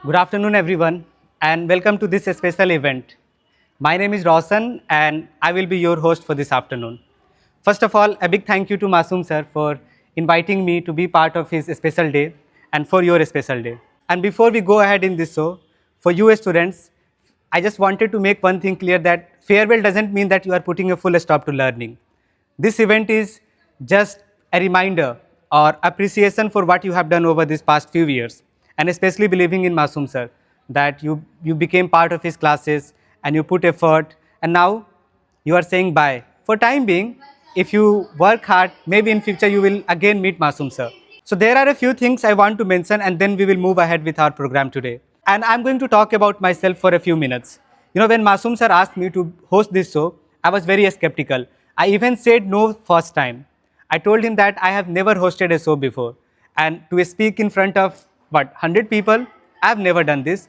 Good afternoon, everyone, and welcome to this special event. My name is Roshan, and I will be your host for this afternoon. First of all, a big thank you to Masoom sir for inviting me to be part of his special day and for your special day. And before we go ahead in this show, for you students, I just wanted to make one thing clear that farewell doesn't mean that you are putting a full stop to learning. This event is just a reminder or appreciation for what you have done over these past few years, and especially believing in Masoom sir, that you became part of his classes and you put effort, and now you are saying bye. For time being, if you work hard, maybe in future you will again meet Masoom sir. So there are a few things I want to mention, and then we will move ahead with our program today. And I'm going to talk about myself for a few minutes. When Masoom sir asked me to host this show, I was very skeptical. I even said no first time. I told him that I have never hosted a show before. And to speak in front of, 100 people, I have never done this.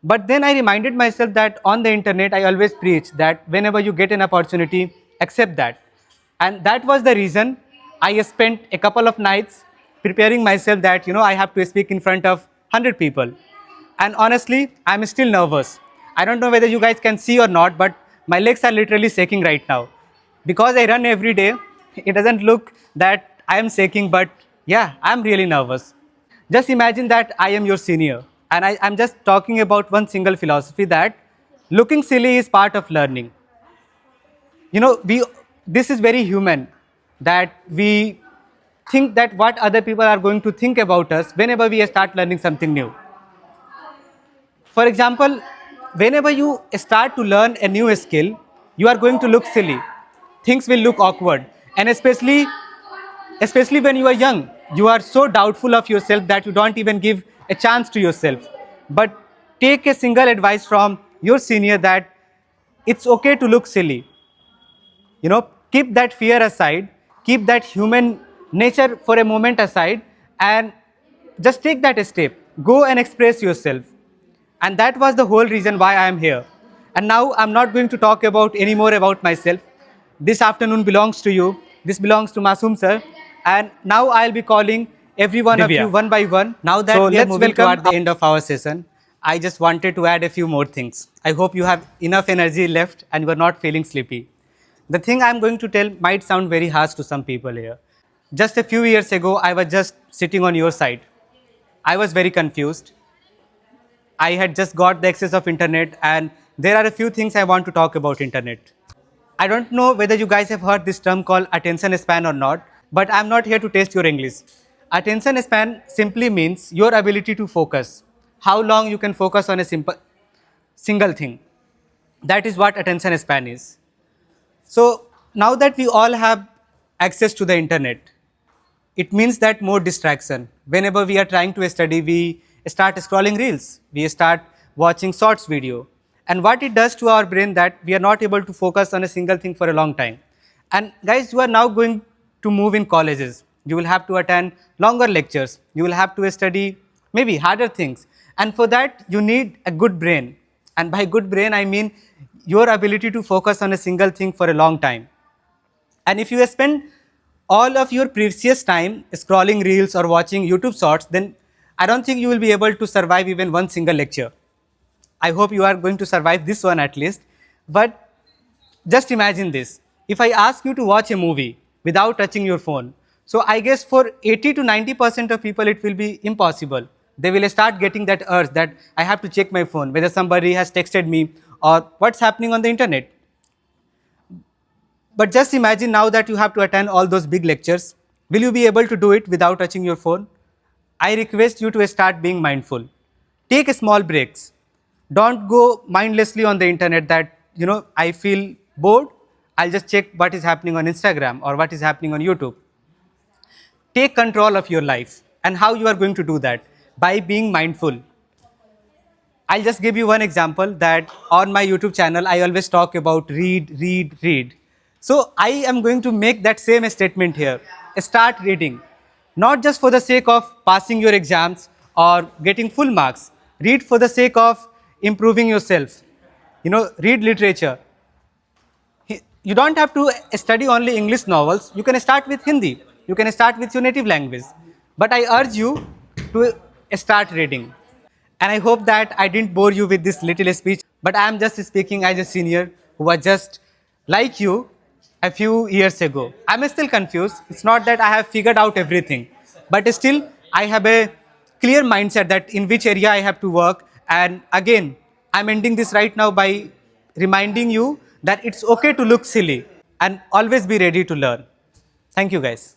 But then I reminded myself that on the internet, I always preach that whenever you get an opportunity, accept that. And that was the reason I spent a couple of nights preparing myself that, I have to speak in front of 100 people. And honestly, I'm still nervous. I don't know whether you guys can see or not, but my legs are literally shaking right now. Because I run every day, it doesn't look that I am shaking, but yeah, I'm really nervous. Just imagine that I am your senior, and I'm just talking about one single philosophy that looking silly is part of learning. We this is very human that we think that what other people are going to think about us whenever we start learning something new. For example, whenever you start to learn a new skill, you are going to look silly. Things will look awkward, and especially when you are young, you are so doubtful of yourself that you don't even give a chance to yourself. But take a single advice from your senior that it's okay to look silly. Keep that fear aside, keep that human nature for a moment aside, and just take that step. Go and express yourself. And that was the whole reason why I am here. And now I'm not going to talk about any more about myself. This afternoon belongs to you. This belongs to Masoom sir. And now I'll be calling every one of you one by one. Now that we are moving toward the end of our session, I just wanted to add a few more things. I hope you have enough energy left and you are not feeling sleepy. The thing I'm going to tell might sound very harsh to some people here. Just a few years ago, I was just sitting on your side. I was very confused. I had just got the access of internet, and there are a few things I want to talk about internet. I don't know whether you guys have heard this term called attention span or not, but I'm not here to test your English. Attention span simply means your ability to focus. How long you can focus on a single thing. That is what attention span is. So now that we all have access to the internet, it means that more distraction. Whenever we are trying to study, we start scrolling reels, we start watching shorts video. And what it does to our brain that we are not able to focus on a single thing for a long time. And guys, you are now going to move in colleges. You will have to attend longer lectures. You will have to study maybe harder things. And for that, you need a good brain. And by good brain, I mean your ability to focus on a single thing for a long time. And if you spend all of your precious time scrolling reels or watching YouTube shorts, then I don't think you will be able to survive even one single lecture. I hope you are going to survive this one at least. But just imagine this. If I ask you to watch a movie without touching your phone, so I guess for 80 to 90% of people it will be impossible. They will start getting that urge that I have to check my phone, whether somebody has texted me or what's happening on the internet. But just imagine now that you have to attend all those big lectures. Will you be able to do it without touching your phone? I request you to start being mindful. Take small breaks. Don't go mindlessly on the internet that, I feel bored. I'll just check what is happening on Instagram or what is happening on YouTube. Take control of your life. And how you are going to do that? By being mindful. I'll just give you one example that on my YouTube channel, I always talk about read, read, read. So I am going to make that same statement here. Start reading. Not just for the sake of passing your exams or getting full marks. Read for the sake of improving yourself. Read literature. You don't have to study only English novels. You can start with Hindi. You can start with your native language. But I urge you to start reading. And I hope that I didn't bore you with this little speech, but I am just speaking as a senior who was just like you a few years ago. I'm still confused. It's not that I have figured out everything, but still I have a clear mindset that in which area I have to work. And again, I'm ending this right now by reminding you that it's okay to look silly and always be ready to learn. Thank you, guys.